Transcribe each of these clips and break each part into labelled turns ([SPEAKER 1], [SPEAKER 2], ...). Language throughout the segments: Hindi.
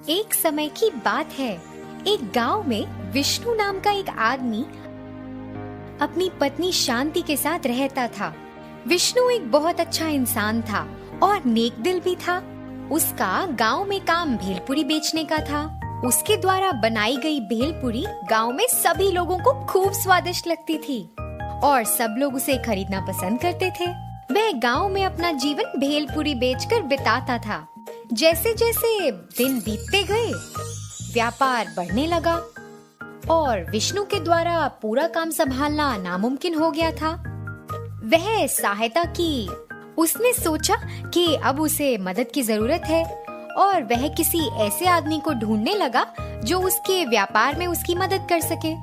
[SPEAKER 1] एक समय की बात है। एक गांव में विष्णु नाम का एक आदमी अपनी पत्नी शांति के साथ रहता था। विष्णु एक बहुत अच्छा इंसान था और नेक दिल भी था। उसका गांव में काम भेलपुरी बेचने का था। उसके द्वारा बनाई गई भेलपुरी गांव में सभी लोगों को खूब स्वादिष्ट लगती थी और सब लोग उसे खरीदना पसंद करते थे। वह गांव में अपना जीवन भेलपुरी बेचकर बिताता था। जैसे जैसे दिन बीतते गए, व्यापार बढ़ने लगा और विष्णु के द्वारा पूरा काम संभालना नामुमकिन हो गया था। वह सहायता की। उसने सोचा कि अब उसे मदद की जरूरत है और वह किसी ऐसे आदमी को ढूंढने लगा जो उसके व्यापार में उसकी मदद कर सके,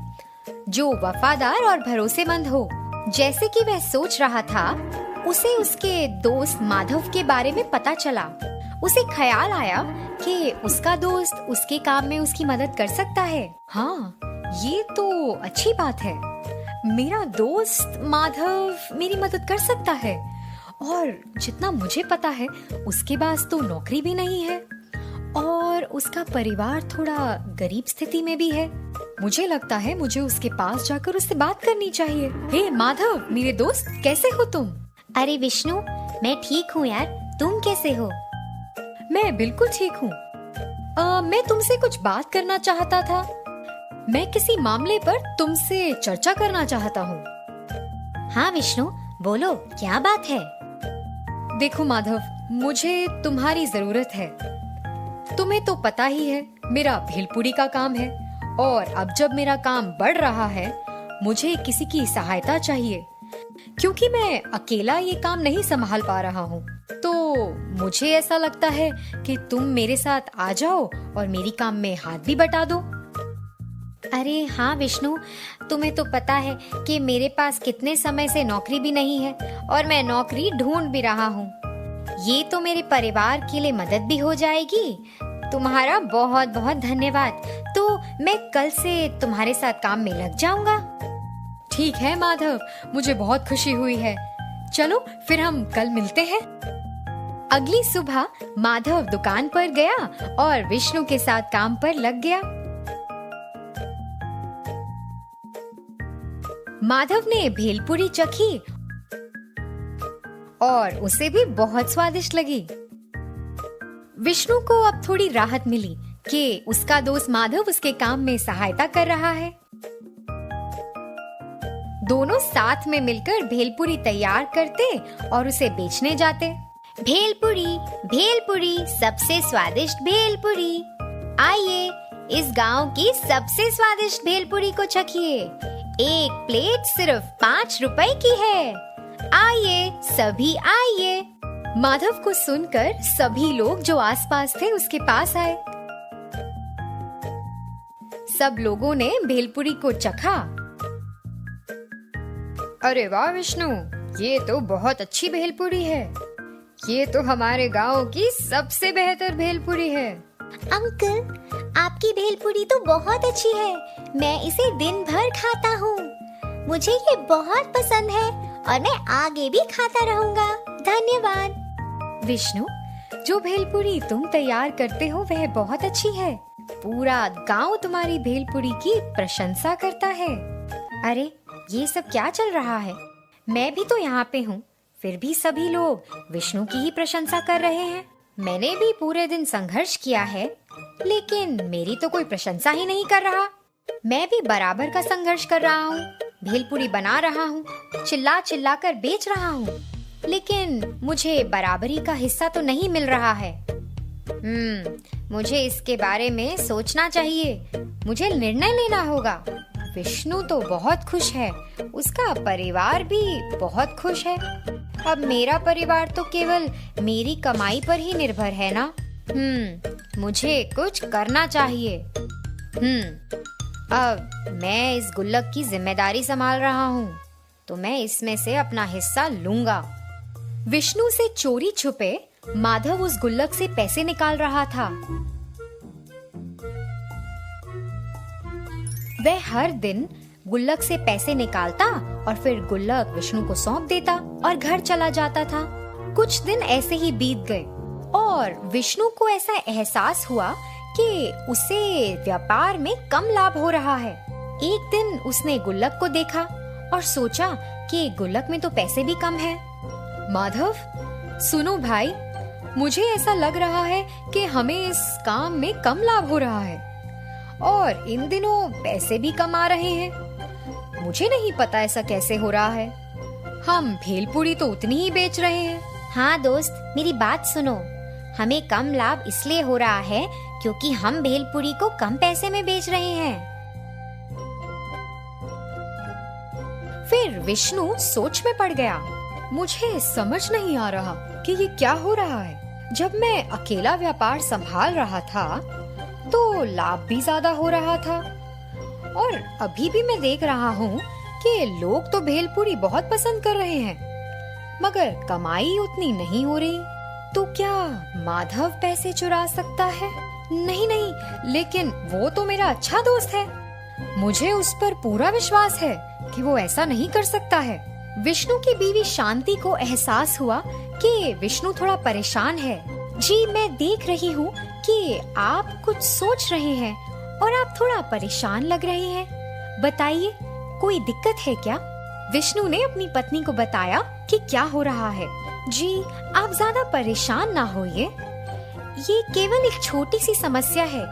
[SPEAKER 1] जो वफादार और भरोसेमंद हो। जैसे कि वह सोच रहा था, उसे उसके दोस्त माधव के बारे में पता चला। उसे ख्याल आया कि उसका दोस्त उसके काम में उसकी मदद कर सकता है। हाँ, ये तो अच्छी बात है। मेरा दोस्त माधव मेरी मदद कर सकता है और जितना मुझे पता है उसके पास तो नौकरी भी नहीं है और उसका परिवार थोड़ा गरीब स्थिति में भी है। मुझे लगता है मुझे उसके पास जाकर उससे बात करनी चाहिए। हे माधव, मेरे दोस्त, कैसे हो तुम?
[SPEAKER 2] अरे विष्णु, मैं ठीक हूँ यार, तुम कैसे हो?
[SPEAKER 1] मैं बिल्कुल ठीक हूँ। मैं तुमसे कुछ बात करना चाहता था। मैं किसी मामले पर तुमसे चर्चा करना चाहता हूँ।
[SPEAKER 2] हाँ विष्णु, बोलो, क्या बात है?
[SPEAKER 1] देखो माधव, मुझे तुम्हारी जरूरत है। तुम्हें तो पता ही है मेरा भेलपुरी का काम है और अब जब मेरा काम बढ़ रहा है, मुझे किसी की सहायता चाहिए क्योंकि मैं अकेला ये काम नहीं संभाल पा रहा हूँ। तो मुझे ऐसा लगता है कि तुम मेरे साथ आ जाओ और मेरी काम में हाथ भी बटा दो।
[SPEAKER 2] अरे हाँ विष्णु, तुम्हें तो पता है कि मेरे पास कितने समय से नौकरी भी नहीं है और मैं नौकरी ढूंढ भी रहा हूँ। ये तो मेरे परिवार के लिए मदद भी हो जाएगी। तुम्हारा बहुत बहुत धन्यवाद। तो मैं कल से तुम्हारे साथ काम में लग जाऊंगा।
[SPEAKER 1] ठीक है माधव, मुझे बहुत खुशी हुई है। चलो फिर हम कल मिलते हैं। अगली सुबह माधव दुकान पर गया और विष्णु के साथ काम पर लग गया। माधव ने भेलपुरी चखी और उसे भी बहुत स्वादिष्ट लगी। विष्णु को अब थोड़ी राहत मिली कि उसका दोस्त माधव उसके काम में सहायता कर रहा है। दोनों साथ में मिलकर भेलपुरी तैयार करते और उसे बेचने जाते।
[SPEAKER 2] भेलपुरी, भेलपुरी, सबसे स्वादिष्ट भेलपुरी। आइए, इस गांव की सबसे स्वादिष्ट भेलपुरी को चखिए। एक प्लेट सिर्फ 5 रुपए की है। आइए, सभी आइए।
[SPEAKER 1] माधव को सुनकर सभी लोग जो आसपास थे उसके पास आए। सब लोगों ने भेलपुरी को चखा। अरे वाह विष्णु, ये तो बहुत अच्छी भेलपुरी है। ये तो हमारे गांव की सबसे बेहतर भेलपुरी है।
[SPEAKER 2] अंकल, आपकी भेलपुरी तो बहुत अच्छी है। मैं इसे दिन भर खाता हूँ। मुझे ये बहुत पसंद है और मैं आगे भी खाता रहूँगा। धन्यवाद।
[SPEAKER 1] विष्णु, जो भेलपुरी तुम तैयार करते हो वह बहुत अच्छी है। पूरा गांव तुम्हारी भेलपुरी की प्रशंसा करता है। अरे, ये सब क्या चल रहा है? मैं भी तो यहाँ पे हूँ, फिर भी सभी लोग विष्णु की ही प्रशंसा कर रहे हैं। मैंने भी पूरे दिन संघर्ष किया है, लेकिन मेरी तो कोई प्रशंसा ही नहीं कर रहा। मैं भी बराबर का संघर्ष कर रहा हूँ, भेलपुरी बना रहा हूँ, चिल्ला चिल्ला कर बेच रहा हूँ, लेकिन मुझे बराबरी का हिस्सा तो नहीं मिल रहा है। मुझे इसके बारे में सोचना चाहिए। मुझे निर्णय लेना होगा। विष्णु तो बहुत खुश है, उसका परिवार भी बहुत खुश है। अब मेरा परिवार तो केवल मेरी कमाई पर ही निर्भर है ना। मुझे कुछ करना चाहिए। अब मैं इस गुल्लक की जिम्मेदारी संभाल रहा हूँ, तो मैं इसमें से अपना हिस्सा लूंगा। विष्णु से चोरी छुपे माधव उस गुल्लक से पैसे निकाल रहा था। वह हर दिन गुल्लक से पैसे निकालता और फिर गुल्लक विष्णु को सौंप देता और घर चला जाता था। कुछ दिन ऐसे ही बीत गए और विष्णु को ऐसा एहसास हुआ कि उसे व्यापार में कम लाभ हो रहा है। एक दिन उसने गुल्लक को देखा और सोचा कि गुल्लक में तो पैसे भी कम हैं। माधव, सुनो भाई, मुझे ऐसा लग रहा है कि हमें इस काम में कम लाभ हो रहा है और इन दिनों पैसे भी कम आ रहे हैं। मुझे नहीं पता ऐसा कैसे हो रहा है। हम भेलपूरी तो उतनी ही बेच रहे हैं।
[SPEAKER 2] हाँ दोस्त, मेरी बात सुनो। हमें कम लाभ इसलिए हो रहा है क्योंकि हम भेलपूरी को कम पैसे में बेच रहे हैं।
[SPEAKER 1] फिर विष्णु सोच में पड़ गया। मुझे समझ नहीं आ रहा कि ये क्या हो रहा है। जब मैं अकेला व्यापार संभाल रहा था तो लाभ भी ज्यादा हो रहा था और अभी भी मैं देख रहा हूँ कि लोग तो भेलपूरी बहुत पसंद कर रहे हैं, मगर कमाई उतनी नहीं हो रही। तो क्या माधव पैसे चुरा सकता है? नहीं नहीं, लेकिन वो तो मेरा अच्छा दोस्त है। मुझे उस पर पूरा विश्वास है कि वो ऐसा नहीं कर सकता है। विष्णु की बीवी शांति को एहसास हुआ कि विष्णु थोड़ा परेशान है। जी, मैं देख रही हूँ कि आप कुछ सोच रहे हैं और आप थोड़ा परेशान लग रहे हैं। बताइए, कोई दिक्कत है क्या? विष्णु ने अपनी पत्नी को बताया कि क्या हो रहा है। जी, आप ज्यादा परेशान ना होइए। ये केवल एक छोटी सी समस्या है।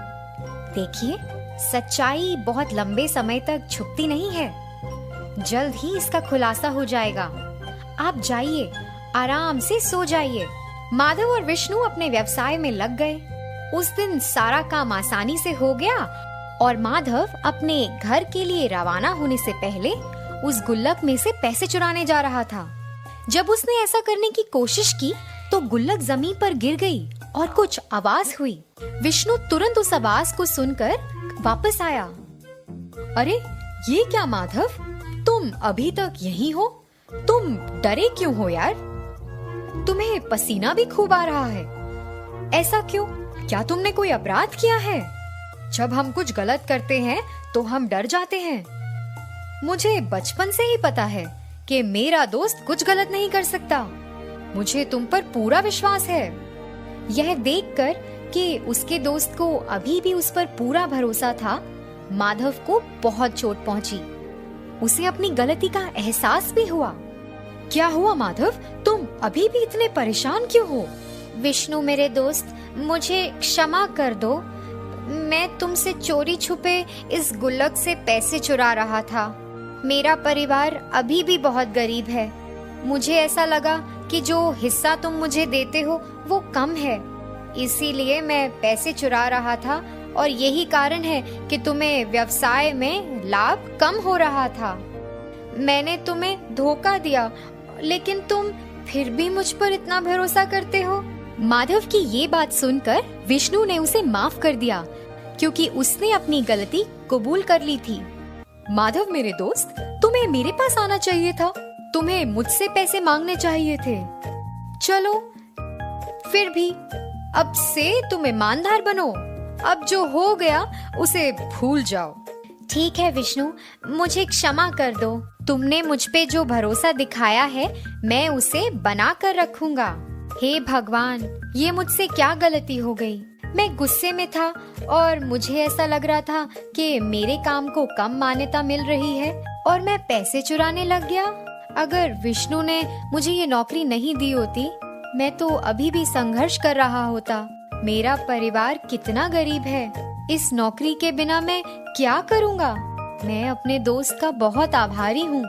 [SPEAKER 1] देखिए, सच्चाई बहुत लंबे समय तक छुपती नहीं है। जल्द ही इसका खुलासा हो जाएगा। आप जाइए, आराम से सो जाइए। माधव और विष्णु अपने व्यवसाय में लग गए। उस दिन सारा काम आसानी से हो गया और माधव अपने घर के लिए रवाना होने से पहले उस गुल्लक में से पैसे चुराने जा रहा था। जब उसने ऐसा करने की कोशिश की तो गुल्लक जमीन पर गिर गई और कुछ आवाज हुई। विष्णु तुरंत उस आवाज को सुनकर वापस आया। अरे, ये क्या माधव, तुम अभी तक यहीं हो? तुम डरे क्यों हो यार? तुम्हें पसीना भी खूब आ रहा है। ऐसा क्यों? क्या तुमने कोई अपराध किया है? जब हम कुछ गलत करते हैं तो हम डर जाते हैं। मुझे बचपन से ही पता है कि मेरा दोस्त कुछ गलत नहीं कर सकता। मुझे तुम पर पूरा विश्वास है। यह देखकर कि उसके दोस्त को अभी भी उस पर पूरा भरोसा था, माधव को बहुत चोट पहुंची। उसे अपनी गलती का एहसास भी हुआ। क्या हुआ माधव, तुम अभी भी इतने परेशान क्यों हो?
[SPEAKER 2] विष्णु मेरे दोस्त, मुझे क्षमा कर दो। मैं तुमसे चोरी छुपे इस गुल्लक से पैसे चुरा रहा था। मेरा परिवार अभी भी बहुत गरीब है। मुझे ऐसा लगा कि जो हिस्सा तुम मुझे देते हो वो कम है, इसीलिए मैं पैसे चुरा रहा था और यही कारण है कि तुम्हें व्यवसाय में लाभ कम हो रहा था। मैंने तुम्हें धोखा दिया, लेकिन तुम फिर भी मुझ पर इतना भरोसा करते हो।
[SPEAKER 1] माधव की ये बात सुनकर विष्णु ने उसे माफ कर दिया, क्योंकि उसने अपनी गलती कबूल कर ली थी। माधव मेरे दोस्त, तुम्हें मेरे पास आना चाहिए था। तुम्हें मुझसे पैसे मांगने चाहिए थे। चलो, फिर भी अब से तुम ईमानदार बनो। अब जो हो गया उसे भूल जाओ।
[SPEAKER 2] ठीक है विष्णु, मुझे क्षमा कर दो। तुमने मुझ पे जो भरोसा दिखाया है मैं उसे बना कर रखूंगा। हे भगवान, ये मुझसे क्या गलती हो गई? मैं गुस्से में था और मुझे ऐसा लग रहा था कि मेरे काम को कम मान्यता मिल रही है और मैं पैसे चुराने लग गया। अगर विष्णु ने मुझे ये नौकरी नहीं दी होती, मैं तो अभी भी संघर्ष कर रहा होता। मेरा परिवार कितना गरीब है। इस नौकरी के बिना मैं क्या करूँगा? मैं अपने दोस्त का बहुत आभारी हूँ।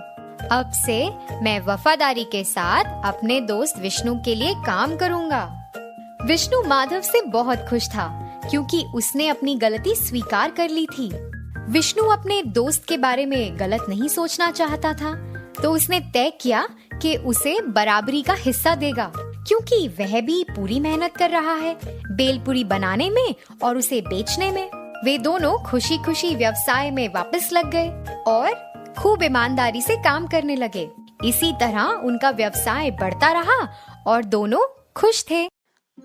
[SPEAKER 2] अब से मैं वफादारी के साथ अपने दोस्त विष्णु के लिए काम करूँगा।
[SPEAKER 1] विष्णु माधव से बहुत खुश था, क्योंकि उसने अपनी गलती स्वीकार कर ली थी। विष्णु अपने दोस्त के बारे में गलत नहीं सोचना चाहता था, तो उसने तय किया कि उसे बराबरी का हिस्सा देगा, क्योंकि वह भी पूरी मेहनत कर रहा है बेलपूरी बनाने में और उसे बेचने में। वे दोनों खुशी खुशी व्यवसाय में वापस लग गए और खूब ईमानदारी से काम करने लगे। इसी तरह उनका व्यवसाय बढ़ता रहा और दोनों खुश थे।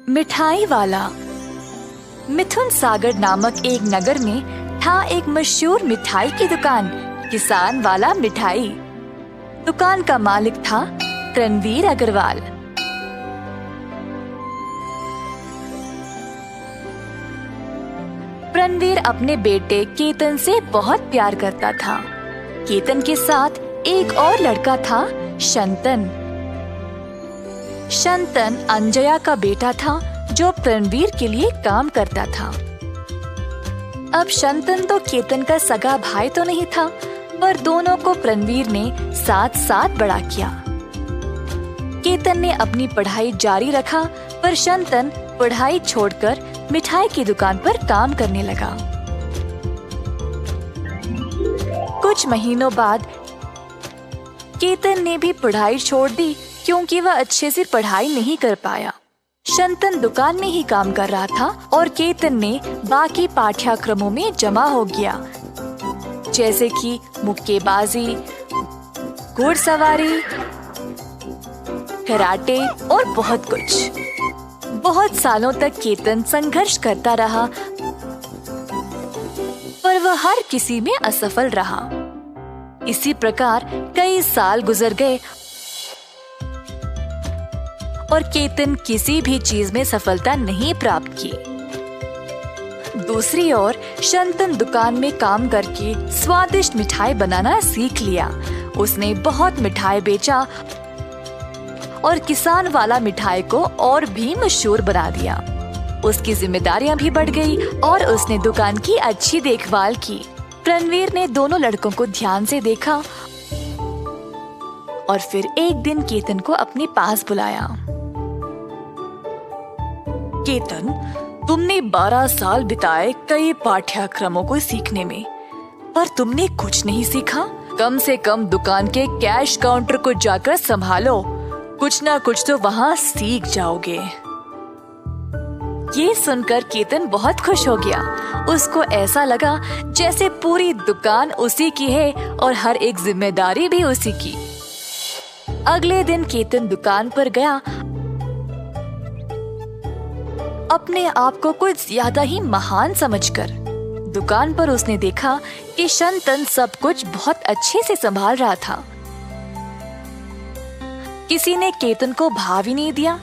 [SPEAKER 3] मिठाई वाला। मिथुन सागर नामक एक नगर में था एक मशहूर मिठाई की दुकान, किसान वाला मिठाई। दुकान का मालिक था रणवीर अग्रवाल। प्रणवीर अपने बेटे केतन से बहुत प्यार करता था। केतन के साथ एक और लड़का था, शंतन। शंतन अंजया का बेटा था जो प्रणवीर के लिए काम करता था। अब शंतन तो केतन का सगा भाई तो नहीं था, पर दोनों को प्रणवीर ने साथ साथ बड़ा किया। केतन ने अपनी पढ़ाई जारी रखा, पर शंतन पढ़ाई छोड़कर मिठाई की दुकान पर काम करने लगा। कुछ महीनों बाद केतन ने भी पढ़ाई छोड़ दी, क्योंकि वह अच्छे से पढ़ाई नहीं कर पाया। शंतन दुकान में ही काम कर रहा था और केतन ने बाकी पाठ्यक्रमों में जमा हो गया, जैसे कि मुक्केबाजी, घुड़सवारी, कराटे और बहुत कुछ। बहुत सालों तक केतन संघर्ष करता रहा, पर वह हर किसी में असफल रहा। इसी प्रकार कई साल गुजर गए और केतन किसी भी चीज में सफलता नहीं प्राप्त की। दूसरी ओर शंतन दुकान में काम करके स्वादिष्ट मिठाई बनाना सीख लिया। उसने बहुत मिठाई बेचा और किसान वाला मिठाई को और भी मशहूर बना दिया। उसकी जिम्मेदारियां भी बढ़ गई और उसने दुकान की अच्छी देखभाल की। प्रणवीर ने दोनों लड़कों को ध्यान से देखा और फिर एक दिन केतन को अपने पास बुलाया। केतन, तुमने 12 साल बिताए कई पाठ्यक्रमों को सीखने में, पर तुमने कुछ नहीं सीखा। कम से कम दुकान के कैश काउंटर को जाकर संभालो, कुछ ना कुछ तो वहाँ सीख जाओगे। ये सुनकर केतन बहुत खुश हो गया। उसको ऐसा लगा जैसे पूरी दुकान उसी की है और हर एक जिम्मेदारी भी उसी की। अगले दिन केतन दुकान पर गया, अपने आप को कुछ ज्यादा ही महान समझकर। दुकान पर उसने देखा कि शंतन सब कुछ बहुत अच्छे से संभाल रहा था। किसी ने केतन को भाव ही नहीं दिया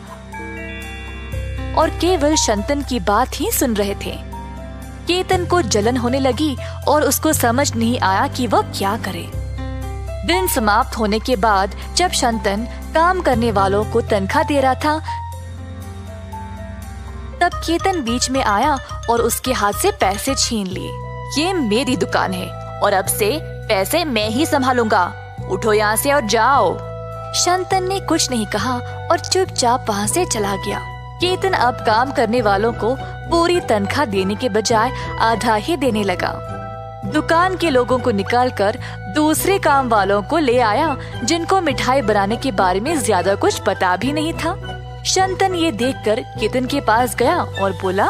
[SPEAKER 3] और केवल शंतन की बात ही सुन रहे थे। केतन को जलन होने लगी और उसको समझ नहीं आया कि वह क्या करे। दिन समाप्त होने के बाद जब शंतन काम करने वालों को तनख्वाह दे रहा था, तब केतन बीच में आया और उसके हाथ से पैसे छीन लिए। ये मेरी दुकान है और अब से पैसे मैं ही संभालूंगा। उठो यहाँ से और जाओ। शंतन ने कुछ नहीं कहा और चुपचाप वहाँ से चला गया। केतन अब काम करने वालों को पूरी तनख्वाह देने के बजाय आधा ही देने लगा। दुकान के लोगों को निकालकर दूसरे काम वालों को ले आया, जिनको मिठाई बनाने के बारे में ज्यादा कुछ पता भी नहीं था। शंतन ये देखकर केतन के पास गया और बोला,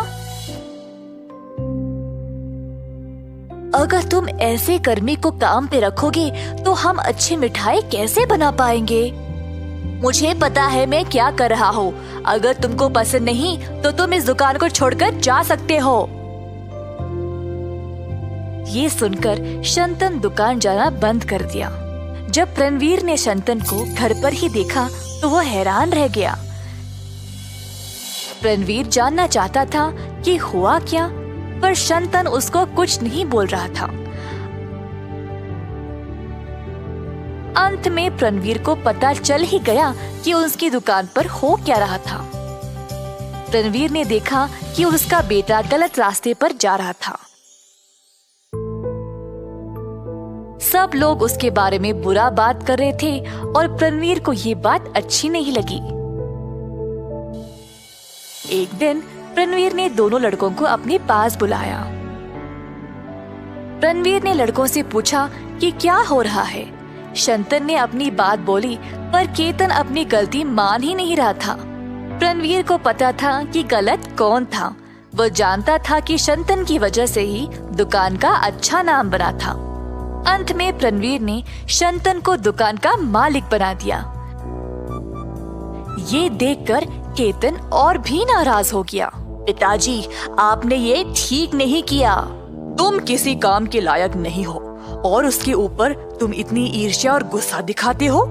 [SPEAKER 3] अगर तुम ऐसे कर्मी को काम पे रखोगे तो हम अच्छी मिठाई कैसे बना पाएंगे? मुझे पता है मैं क्या कर रहा हूँ। अगर तुमको पसंद नहीं तो तुम इस दुकान को छोड़कर जा सकते हो। ये सुनकर शंतन दुकान जाना बंद कर दिया। जब प्रणवीर ने शंतन को घर पर ही देखा तो वो हैरान रह गया। प्रणवीर जानना चाहता था कि हुआ क्या, पर शंतन उसको कुछ नहीं बोल रहा था। अंत में प्रणवीर को पता चल ही गया कि उसकी दुकान पर हो क्या रहा था। प्रणवीर ने देखा कि उसका बेटा गलत रास्ते पर जा रहा था। सब लोग उसके बारे में बुरा बात कर रहे थे और प्रणवीर को ये बात अच्छी नहीं लगी। एक दिन प्रणवीर ने दोनों लड़कों को अपने पास बुलाया। प्रणवीर ने लड़कों से पूछा कि क्या हो रहा है। शंतन ने अपनी बात बोली, पर केतन अपनी गलती मान ही नहीं रहा था। प्रणवीर को पता था कि गलत कौन था। वो जानता था कि शंतन की वजह से ही दुकान का अच्छा नाम बना था। अंत में प्रणवीर ने शंतन को दुकान का मालिक बना दिया। ये देखकर केतन और भी नाराज हो गया। पिताजी, आपने ये ठीक नहीं किया। तुम किसी काम के लायक नहीं हो और उसके ऊपर तुम इतनी ईर्ष्या और गुस्सा दिखाते हो।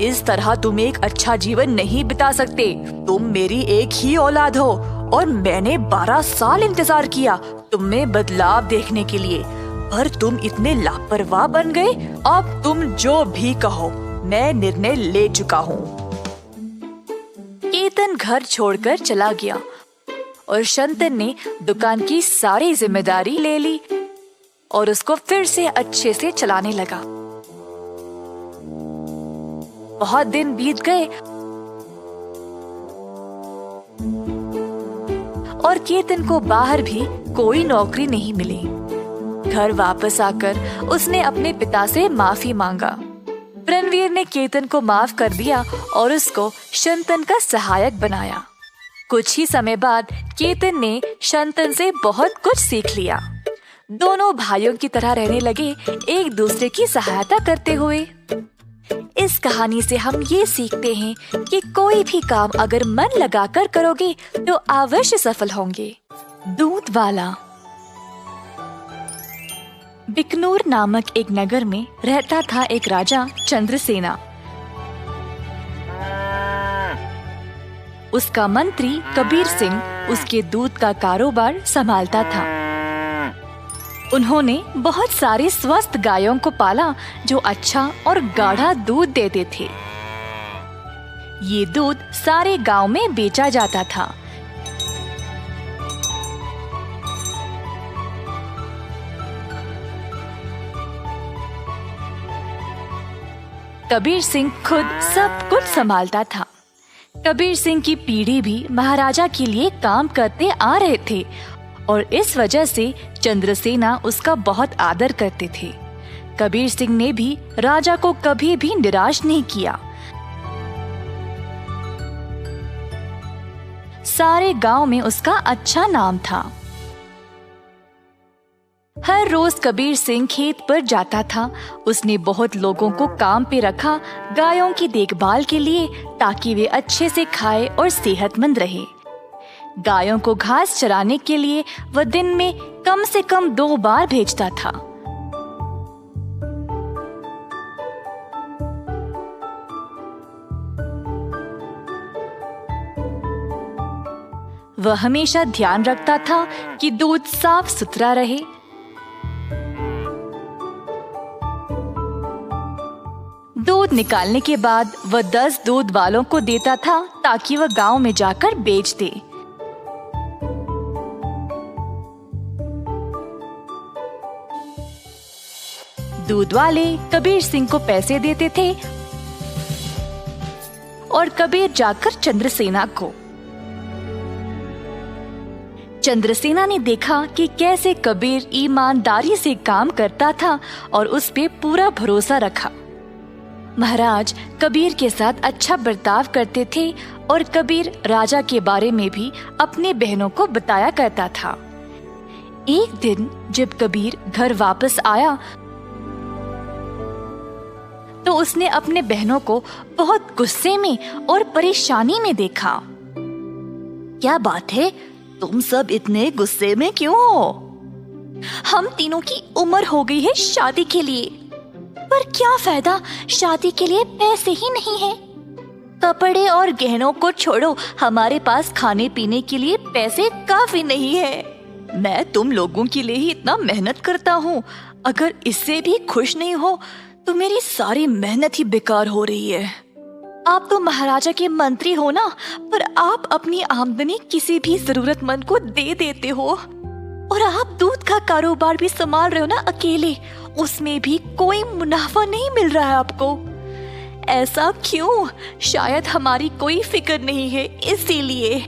[SPEAKER 3] इस तरह तुम एक अच्छा जीवन नहीं बिता सकते। तुम मेरी एक ही औलाद हो और मैंने 12 साल इंतजार किया तुम में बदलाव देखने के लिए, पर तुम इतने लापरवाह बन गए। अब तुम जो भी कहो, मैं निर्णय ले चुका हूँ। केतन घर छोड़कर चला गया और शंतन ने दुकान की सारी जिम्मेदारी ले ली और उसको फिर से अच्छे से चलाने लगा। बहुत दिन बीत गए और केतन को बाहर भी कोई नौकरी नहीं मिली। घर वापस आकर उसने अपने पिता से माफी मांगा। रणवीर ने केतन को माफ कर दिया और उसको शंतन का सहायक बनाया। कुछ ही समय बाद केतन ने शंतन से बहुत कुछ सीख लिया। दोनों भाइयों की तरह रहने लगे, एक दूसरे की सहायता करते हुए। इस कहानी से हम ये सीखते हैं कि कोई भी काम अगर मन लगाकर करोगे तो अवश्य सफल होंगे। दूध वाला। बिकनूर नामक एक नगर में रहता था एक राजा चंद्रसेना। उसका मंत्री कबीर सिंह उसके दूध का कारोबार संभालता था। उन्होंने बहुत सारी स्वस्थ गायों को पाला जो अच्छा और गाढ़ा दूध देते थे। ये दूध सारे गांव में बेचा जाता था। कबीर सिंह खुद सब कुछ संभालता था। कबीर सिंह की पीढ़ी भी महाराजा के लिए काम करते आ रहे थे और इस वजह से चंद्रसेना उसका बहुत आदर करते थे। कबीर सिंह ने भी राजा को कभी भी निराश नहीं किया। सारे गांव में उसका अच्छा नाम था। हर रोज कबीर सिंह खेत पर जाता था। उसने बहुत लोगों को काम पे रखा गायों की देखभाल के लिए, ताकि वे अच्छे से खाए और सेहतमंद रहे। गायों को घास चराने के लिए वह दिन में कम से कम 2 बार भेजता था। वह हमेशा ध्यान रखता था कि दूध साफ सुथरा रहे। दूध निकालने के बाद वह 10 दूध वालों को देता था ताकि वह गांव में जाकर बेच दे। दूध वाले कबीर सिंह को पैसे देते थे और कबीर जाकर चंद्रसेना को। चंद्रसेना ने देखा कि कैसे कबीर ईमानदारी से काम करता था और उस पे पूरा भरोसा रखा। महाराज कबीर के साथ अच्छा बर्ताव करते थे और कबीर राजा के बारे में भी अपने बहनों को बताया करता था। एक दिन जब कबीर घर वापस आया तो उसने अपने बहनों को बहुत गुस्से में और परेशानी में देखा। क्या बात है, तुम सब इतने गुस्से में क्यों हो? हम तीनों की उम्र हो गई है शादी के लिए, पर क्या फायदा, शादी के लिए पैसे ही नहीं है। कपड़े और गहनों को छोड़ो, हमारे पास खाने पीने के लिए पैसे काफी नहीं है। मैं तुम लोगों के लिए ही इतना मेहनत करता हूँ, अगर इससे भी खुश नहीं हो तो मेरी सारी मेहनत ही बेकार हो रही है। आप तो महाराजा के मंत्री हो ना, पर आप अपनी आमदनी किसी भी जरूरतमंद को दे देते हो। और आप दूध का कारोबार भी संभाल रहे हो ना अकेले, उसमें भी कोई मुनाफा नहीं मिल रहा है आपको। ऐसा क्यों? शायद हमारी कोई फिक्र नहीं है, इसीलिए।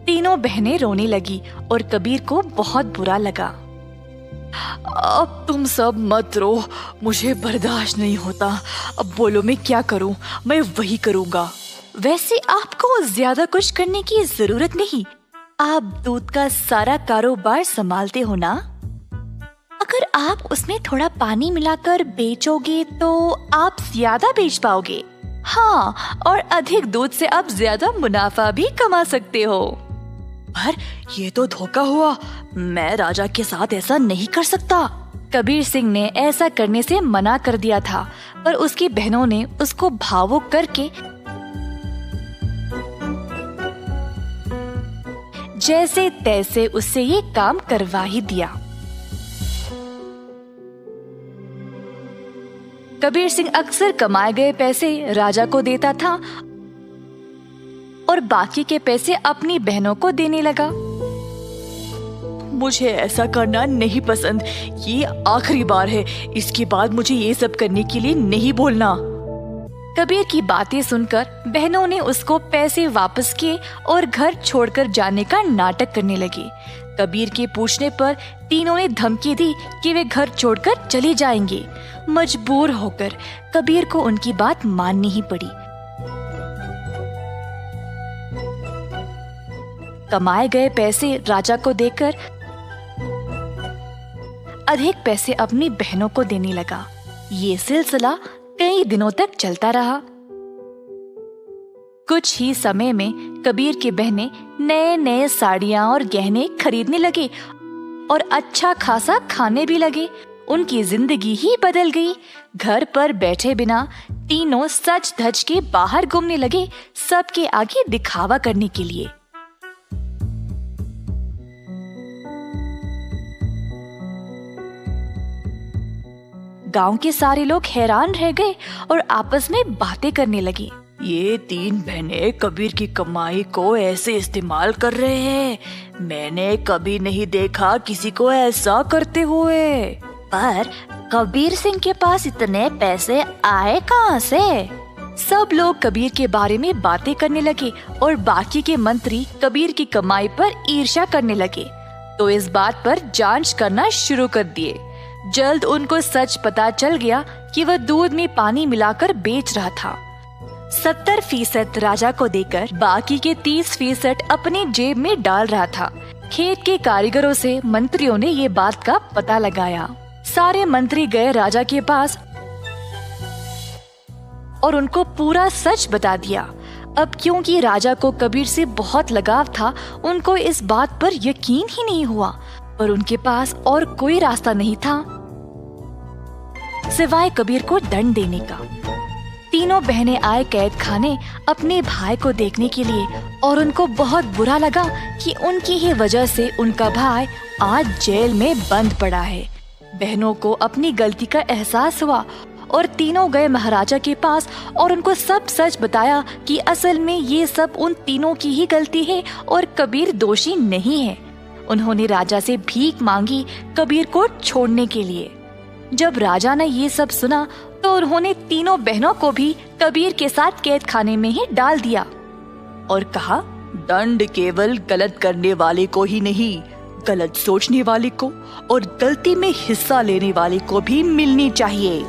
[SPEAKER 3] तीनों बहनें रोने लगी और कबीर को बहुत बुरा लगा। अब तुम सब मत रो, मुझे बर्दाश्त नहीं होता। अब बोलो मैं क्या करूं? मैं वही करूंगा। वैसे आपको ज्यादा कुछ करने की जरूरत नहीं, आप दूध का सारा कारोबार संभालते हो ना। अगर आप उसमें थोड़ा पानी मिलाकर बेचोगे तो आप ज्यादा बेच पाओगे। हाँ, और अधिक दूध से आप ज्यादा मुनाफा भी कमा सकते हो। पर ये तो धोखा हुआ, मैं राजा के साथ ऐसा नहीं कर सकता। कबीर सिंह ने ऐसा करने से मना कर दिया था, पर उसकी बहनों ने उसको भावुक करके जैसे तैसे उससे ये काम करवा ही दिया। कबीर सिंह अक्सर कमाए गए पैसे राजा को देता था और बाकी के पैसे अपनी बहनों को देने लगा।
[SPEAKER 4] मुझे ऐसा करना नहीं पसंद, ये आखिरी बार है, इसके बाद मुझे ये सब करने के लिए नहीं बोलना।
[SPEAKER 3] कबीर की बातें सुनकर बहनों ने उसको पैसे वापस किए और घर छोड़कर जाने का नाटक करने लगी। कबीर के पूछने पर तीनों ने धमकी दी कि वे घर छोड़कर चले जाएंगे। मजबूर होकर कबीर को उनकी बात माननी ही पड़ी। कमाए गए पैसे राजा को देकर अधिक पैसे अपनी बहनों को देने लगा। ये सिलसिला कई दिनों तक चलता रहा। कुछ ही समय में कबीर की बहनें नए नए साड़ियां और गहने खरीदने लगे और अच्छा खासा खाने भी लगे। उनकी जिंदगी ही बदल गई। घर पर बैठे बिना तीनों सज धज के बाहर घूमने लगे, सबके आगे दिखावा करने के लिए। गांव के सारे लोग हैरान रह गए और आपस में बातें करने लगे।
[SPEAKER 4] ये तीन बहनें कबीर की कमाई को ऐसे इस्तेमाल कर रहे हैं, मैंने कभी नहीं देखा किसी को ऐसा करते हुए।
[SPEAKER 3] पर कबीर सिंह के पास इतने पैसे आए कहाँ से? सब लोग कबीर के बारे में बातें करने लगे और बाकी के मंत्री कबीर की कमाई पर ईर्ष्या करने लगे, तो इस बात पर जांच करना शुरू कर दिए। जल्द उनको सच पता चल गया कि वह दूध में पानी मिलाकर बेच रहा था। 70% राजा को देकर बाकी के 30% अपनी जेब में डाल रहा था। खेत के कारीगरों से मंत्रियों ने ये बात का पता लगाया। सारे मंत्री गए राजा के पास और उनको पूरा सच बता दिया। अब क्योंकि राजा को कबीर से बहुत लगाव था, उनको इस बात पर यकीन ही नहीं हुआ, पर उनके पास और कोई रास्ता नहीं था सिवाय कबीर को दंड देने का। तीनों बहनें आए कैद खाने अपने भाई को देखने के लिए और उनको बहुत बुरा लगा कि उनकी ही वजह से उनका भाई आज जेल में बंद पड़ा है। बहनों को अपनी गलती का एहसास हुआ और तीनों गए महाराजा के पास और उनको सब सच बताया कि असल में ये सब उन तीनों की ही गलती है और कबीर दोषी नहीं है। उन्होंने राजा से भीख मांगी कबीर को छोड़ने के लिए। जब राजा ने ये सब सुना तो उन्होंने तीनों बहनों को भी कबीर के साथ कैद खाने में ही डाल दिया
[SPEAKER 4] और कहा, दंड केवल गलत करने वाले को ही नहीं, गलत सोचने वाले को और गलती में हिस्सा लेने वाले को भी मिलनी चाहिए।